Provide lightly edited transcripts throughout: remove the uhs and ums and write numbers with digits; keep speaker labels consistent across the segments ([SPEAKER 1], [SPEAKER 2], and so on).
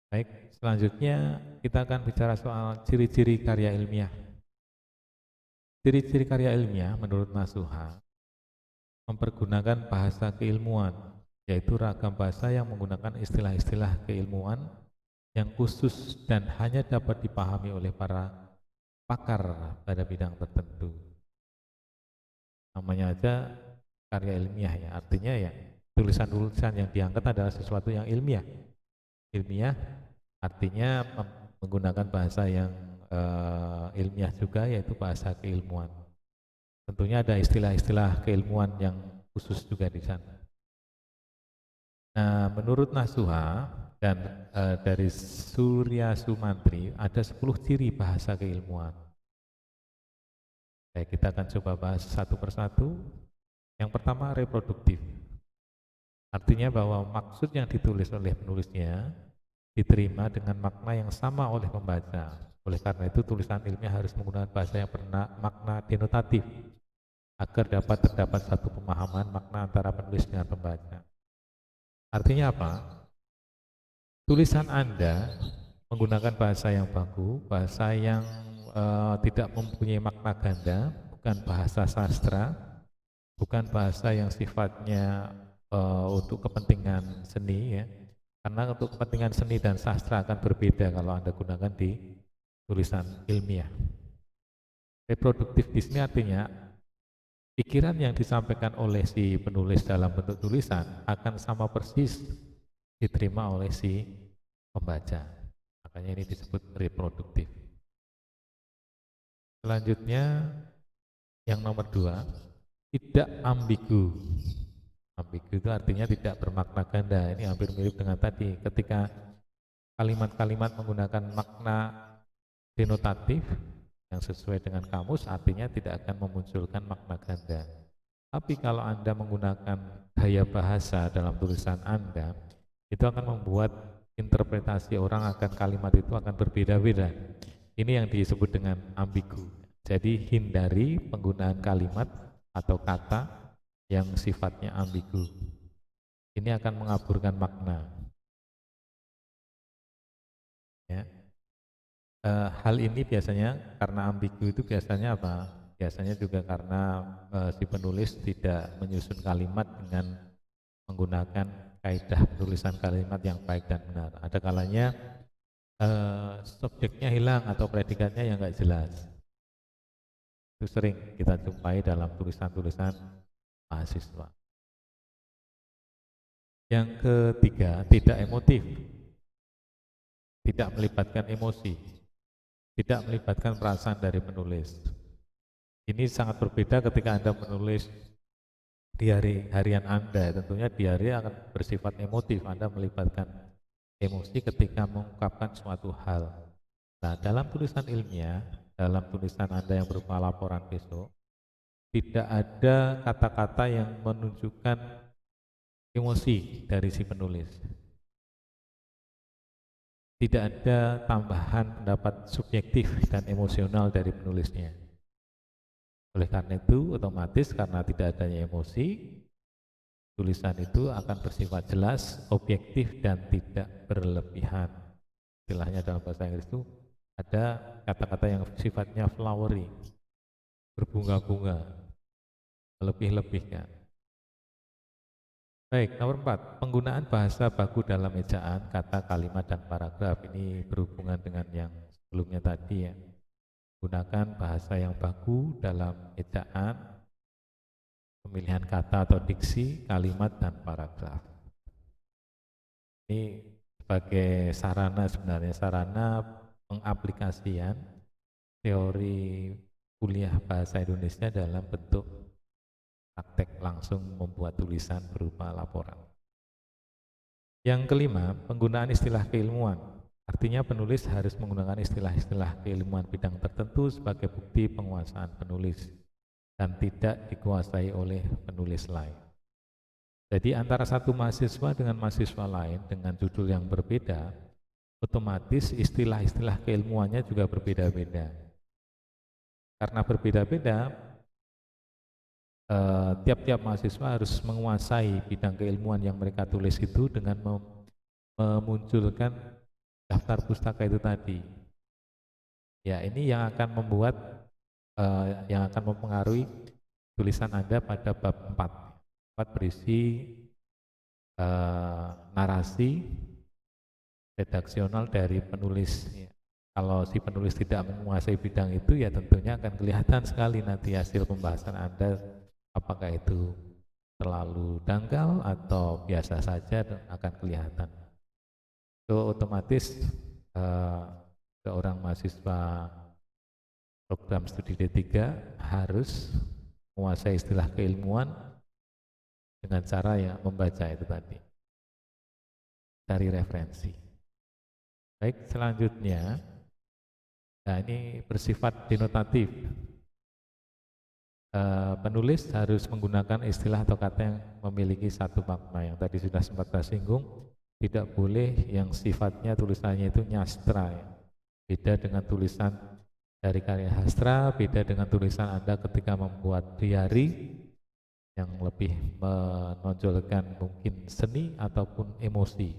[SPEAKER 1] Baik, selanjutnya kita akan bicara soal ciri-ciri karya ilmiah. Ciri-ciri karya ilmiah menurut Nasuha mempergunakan bahasa keilmuan, yaitu ragam bahasa yang menggunakan istilah-istilah keilmuan yang khusus dan hanya dapat dipahami oleh para pakar pada bidang tertentu. Namanya aja karya ilmiah ya, artinya ya tulisan-tulisan yang diangkat adalah sesuatu yang ilmiah. Ilmiah artinya menggunakan bahasa yang ilmiah juga, yaitu bahasa keilmuan. Tentunya ada istilah-istilah keilmuan yang khusus juga di sana. Nah, menurut Nasuha dan dari Surya Sumantri ada 10 ciri bahasa keilmuan. Baik, kita akan coba bahas satu persatu. Yang pertama, reproduktif. Artinya bahwa maksud yang ditulis oleh penulisnya diterima dengan makna yang sama oleh pembaca. Oleh karena itu, tulisan ilmiah harus menggunakan bahasa yang bermakna denotatif agar dapat terdapat satu pemahaman makna antara penulis dengan pembaca. Artinya apa? Tulisan Anda menggunakan bahasa yang baku, bahasa yang tidak mempunyai makna ganda, bukan bahasa sastra, bukan bahasa yang sifatnya untuk kepentingan seni ya. Karena untuk kepentingan seni dan sastra akan berbeda kalau Anda gunakan di tulisan ilmiah. Reproduktif di sini artinya pikiran yang disampaikan oleh si penulis dalam bentuk tulisan akan sama persis diterima oleh si pembaca. Makanya ini disebut reproduktif. Selanjutnya yang nomor 2, tidak ambigu. Ambigu itu artinya tidak bermakna ganda. Ini hampir mirip dengan tadi. Ketika kalimat-kalimat menggunakan makna denotatif yang sesuai dengan kamus, artinya tidak akan memunculkan makna ganda. Tapi kalau Anda menggunakan gaya bahasa dalam tulisan Anda, itu akan membuat interpretasi orang akan kalimat itu akan berbeda-beda. Ini yang disebut dengan ambigu. Jadi hindari penggunaan kalimat atau kata yang sifatnya ambigu. Ini akan mengaburkan makna. Ya. Hal ini biasanya karena ambigu itu biasanya apa? Biasanya juga karena si penulis tidak menyusun kalimat dengan menggunakan kaidah penulisan kalimat yang baik dan benar. Ada kalanya subjeknya hilang atau predikatnya yang nggak jelas. Itu sering kita jumpai dalam tulisan-tulisan mahasiswa. Yang ketiga, tidak emotif, tidak melibatkan emosi, tidak melibatkan perasaan dari penulis. Ini sangat berbeda ketika Anda menulis diari harian Anda. Tentunya diari akan bersifat emotif, Anda melibatkan emosi ketika mengungkapkan suatu hal. Nah, dalam tulisan ilmiah, dalam tulisan Anda yang berupa laporan besok, tidak ada kata-kata yang menunjukkan emosi dari si penulis. Tidak ada tambahan pendapat subjektif dan emosional dari penulisnya. Oleh karena itu, otomatis karena tidak adanya emosi, tulisan itu akan bersifat jelas, objektif, dan tidak berlebihan. Istilahnya dalam bahasa Inggris itu ada kata-kata yang sifatnya flowery, berbunga-bunga, lebih-lebihkan. Baik, nomor 4, penggunaan bahasa baku dalam ejaan, kata, kalimat, dan paragraf. Ini berhubungan dengan yang sebelumnya tadi ya. Gunakan bahasa yang baku dalam ejaan, pemilihan kata atau diksi, kalimat, dan paragraf. Ini sebagai sarana sebenarnya, sarana pengaplikasian teori kuliah bahasa Indonesia dalam bentuk praktek langsung membuat tulisan berupa laporan. Yang kelima, penggunaan istilah keilmuan. Artinya penulis harus menggunakan istilah-istilah keilmuan bidang tertentu sebagai bukti penguasaan penulis dan tidak dikuasai oleh penulis lain. Jadi antara satu mahasiswa dengan mahasiswa lain dengan judul yang berbeda, otomatis istilah-istilah keilmuannya juga berbeda-beda. Karena berbeda-beda, tiap-tiap mahasiswa harus menguasai bidang keilmuan yang mereka tulis itu dengan memunculkan daftar pustaka itu tadi. Ya, ini yang akan membuat yang akan mempengaruhi tulisan Anda pada bab 4. 4 berisi narasi redaksional dari penulis. Ya. Kalau si penulis tidak menguasai bidang itu, ya tentunya akan kelihatan sekali nanti hasil pembahasan Anda, apakah itu terlalu dangkal atau biasa saja, dan akan kelihatan. Itu otomatis seorang mahasiswa program studi D3 harus menguasai istilah keilmuan dengan cara ya membaca itu tadi, cari referensi. Baik, selanjutnya, nah ini bersifat denotatif. Penulis harus menggunakan istilah atau kata yang memiliki satu makna, yang tadi sudah sempat saya singgung. Tidak boleh yang sifatnya tulisannya itu nyastra, ya. Beda dengan tulisan dari karya sastra, beda dengan tulisan Anda ketika membuat diary yang lebih menonjolkan mungkin seni ataupun emosi.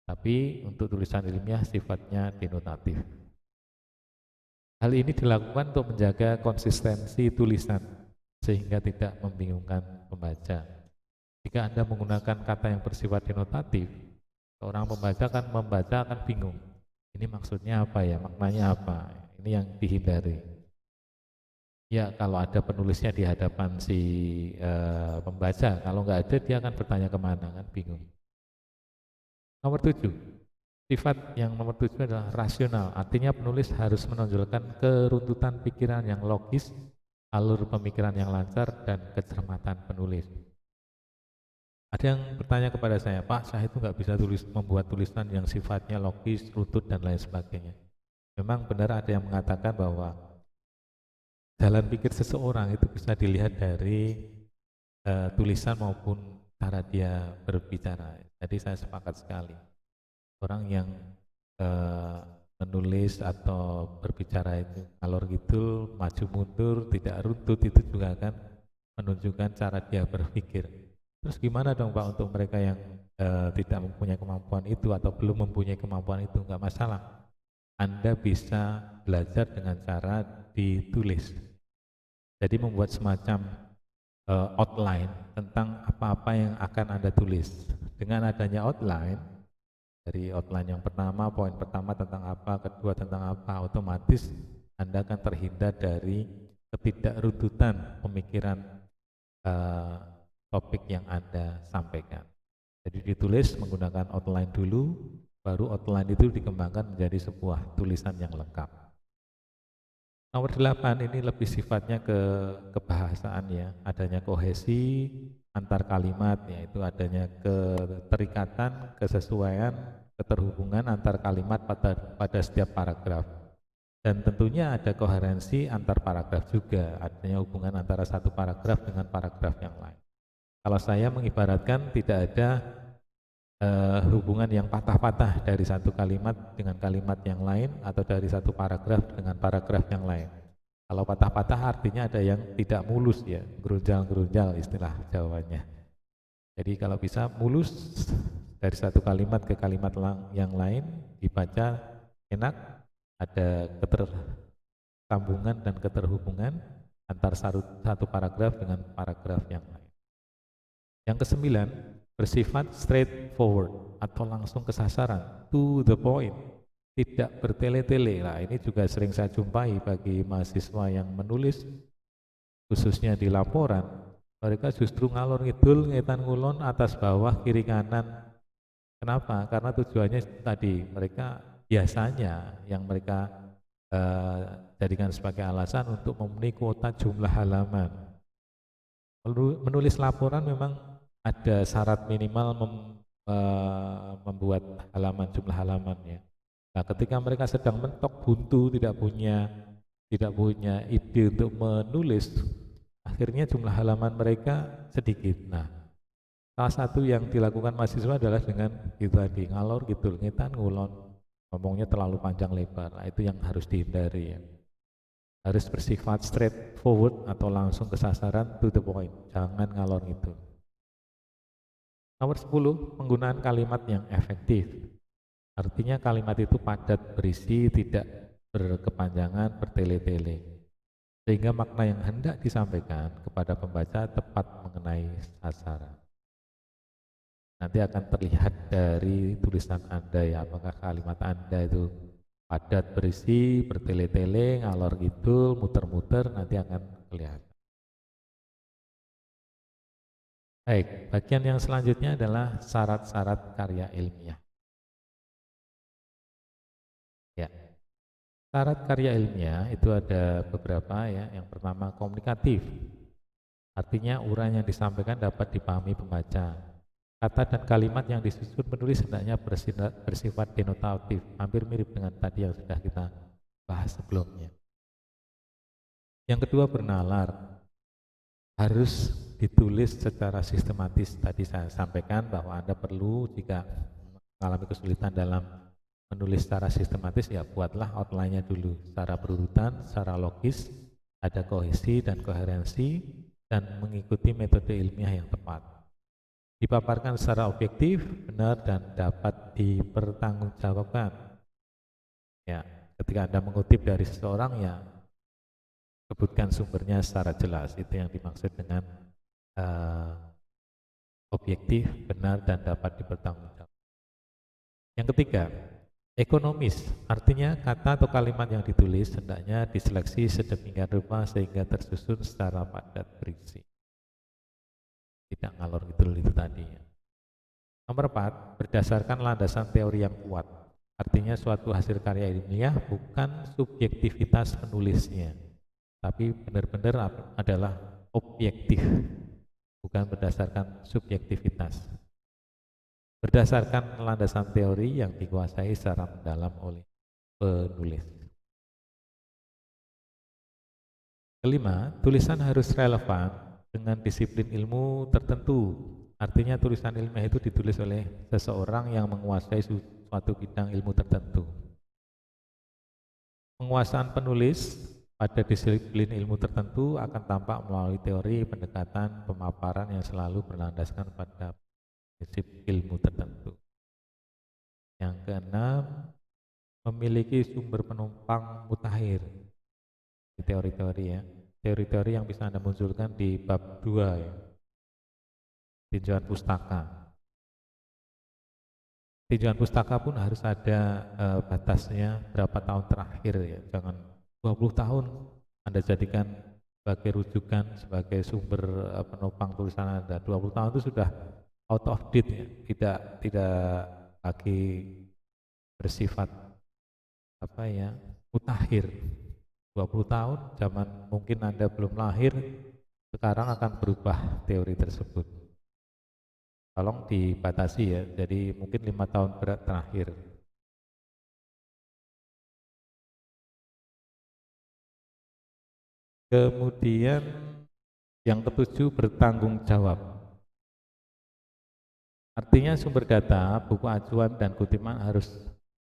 [SPEAKER 1] Tapi untuk tulisan ilmiah sifatnya denotatif. Hal ini dilakukan untuk menjaga konsistensi tulisan sehingga tidak membingungkan pembaca. Jika Anda menggunakan kata yang bersifat denotatif, seorang pembaca akan bingung. Ini maksudnya apa ya? Maknanya apa? Ini yang dihindari. Ya, kalau ada penulisnya di hadapan si pembaca, kalau nggak ada dia akan bertanya kemana, kan bingung. Nomor 7, sifat yang nomor 7 adalah rasional. Artinya penulis harus menonjolkan keruntutan pikiran yang logis, alur pemikiran yang lancar, dan kecermatan penulis. Ada yang bertanya kepada saya, Pak, saya itu nggak bisa membuat tulisan yang sifatnya logis, runtut, dan lain sebagainya. Memang benar ada yang mengatakan bahwa jalan pikir seseorang itu bisa dilihat dari tulisan maupun cara dia berbicara. Jadi saya sepakat sekali. Orang yang menulis atau berbicara itu ngalor ngidul, maju mundur, tidak runtut, itu juga akan menunjukkan cara dia berpikir. Terus gimana dong Pak untuk mereka yang tidak mempunyai kemampuan itu atau belum mempunyai kemampuan itu? Enggak masalah. Anda bisa belajar dengan cara ditulis. Jadi membuat semacam outline tentang apa-apa yang akan Anda tulis. Dengan adanya outline, dari outline yang pertama, poin pertama tentang apa, kedua tentang apa, otomatis Anda akan terhindar dari ketidakruntutan pemikiran topik yang Anda sampaikan. Jadi ditulis menggunakan outline dulu, baru outline itu dikembangkan menjadi sebuah tulisan yang lengkap. Nomor 8 ini lebih sifatnya ke kebahasaan ya, adanya kohesi antar kalimat, yaitu adanya keterikatan, kesesuaian, keterhubungan antar kalimat pada setiap paragraf. Dan tentunya ada koherensi antar paragraf juga, adanya hubungan antara satu paragraf dengan paragraf yang lain. Kalau saya mengibaratkan tidak ada hubungan yang patah-patah dari satu kalimat dengan kalimat yang lain atau dari satu paragraf dengan paragraf yang lain. Kalau patah-patah artinya ada yang tidak mulus ya, gerunjal-gerunjal istilah Jawanya. Jadi kalau bisa mulus dari satu kalimat ke kalimat yang lain dibaca enak, ada ketersambungan dan keterhubungan antar satu paragraf dengan paragraf yang lain. Yang kesembilan, bersifat straightforward atau langsung ke sasaran, to the point, tidak bertele-tele. Nah, ini juga sering saya jumpai bagi mahasiswa yang menulis, khususnya di laporan. Mereka justru ngalor ngidul, ngetan ngulon, atas bawah, kiri kanan. Kenapa? Karena tujuannya tadi, mereka biasanya yang mereka jadikan sebagai alasan untuk memenuhi kuota jumlah halaman. Menulis laporan memang ada syarat minimal membuat jumlah halaman ya. Nah, ketika mereka sedang mentok buntu, tidak punya ide untuk menulis, akhirnya jumlah halaman mereka sedikit. Nah, salah satu yang dilakukan mahasiswa adalah dengan itu tadi, ngalor gitu, ngetan ngulon, ngomongnya terlalu panjang lebar. Nah, itu yang harus dihindari ya. Harus bersifat straightforward atau langsung ke sasaran, to the point, jangan ngalor gitu. Nomor 10, penggunaan kalimat yang efektif. Artinya kalimat itu padat berisi, tidak berkepanjangan, bertele-tele. Sehingga makna yang hendak disampaikan kepada pembaca tepat mengenai sasaran. Nanti akan terlihat dari tulisan Anda ya, apakah kalimat Anda itu padat berisi, bertele-tele, ngalor ngidul, muter-muter, nanti akan kelihatan. Baik, bagian yang selanjutnya adalah syarat-syarat karya ilmiah. Ya, syarat karya ilmiah itu ada beberapa ya. Yang pertama komunikatif, artinya uraian yang disampaikan dapat dipahami pembaca. Kata dan kalimat yang disusun penulis hendaknya bersifat denotatif, hampir mirip dengan tadi yang sudah kita bahas sebelumnya. Yang kedua bernalar, harus ditulis secara sistematis. Tadi saya sampaikan bahwa Anda perlu jika mengalami kesulitan dalam menulis secara sistematis, ya buatlah outline-nya dulu secara berurutan, secara logis, ada kohesi dan koherensi, dan mengikuti metode ilmiah yang tepat. Dipaparkan secara objektif, benar, dan dapat dipertanggungjawabkan. Ya, ketika Anda mengutip dari seseorang, ya sebutkan sumbernya secara jelas. Itu yang dimaksud dengan objektif, benar, dan dapat dipertanggungjawabkan. Yang ketiga, ekonomis, artinya kata atau kalimat yang ditulis hendaknya diseleksi sedemikian rupa sehingga tersusun secara padat berisi. Tidak ngalor ngidul itu tadi. Nomor 4, berdasarkan landasan teori yang kuat. Artinya suatu hasil karya ilmiah bukan subjektivitas penulisnya, tapi benar-benar adalah objektif, bukan berdasarkan subjektivitas. Berdasarkan landasan teori yang dikuasai secara mendalam oleh penulis. Kelima, tulisan harus relevan dengan disiplin ilmu tertentu. Artinya tulisan ilmiah itu ditulis oleh seseorang yang menguasai suatu bidang ilmu tertentu. Penguasaan penulis pada disiplin ilmu tertentu akan tampak melalui teori, pendekatan, pemaparan yang selalu berlandaskan pada prinsip ilmu tertentu. Yang keenam, memiliki sumber penumpang mutakhir. Teori-teori ya. Teori-teori yang bisa Anda munculkan di bab 2 ya. Tinjauan pustaka. Tinjauan pustaka pun harus ada batasnya berapa tahun terakhir ya. Jangan 20 tahun Anda jadikan sebagai rujukan, sebagai sumber penopang tulisan Anda. 20 tahun itu sudah out of date ya. Tidak lagi bersifat mutakhir. 20 tahun zaman mungkin Anda belum lahir, sekarang akan berubah teori tersebut. Tolong dibatasi ya, jadi mungkin 5 tahun terakhir. Kemudian yang ketujuh, bertanggung jawab. Artinya sumber data, buku acuan, dan kutipan harus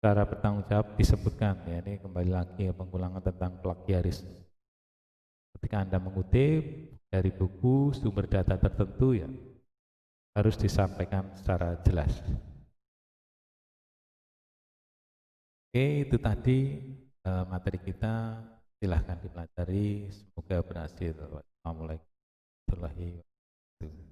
[SPEAKER 1] secara bertanggung jawab disebutkan ya. Ini kembali lagi ya, pengulangan tentang plagiarisme. Ketika Anda mengutip dari buku sumber data tertentu ya harus disampaikan secara jelas. Oke, itu tadi materi kita, silahkan dipelajari, semoga berhasil. Wassalamualaikum warahmatullahi wabarakatuh.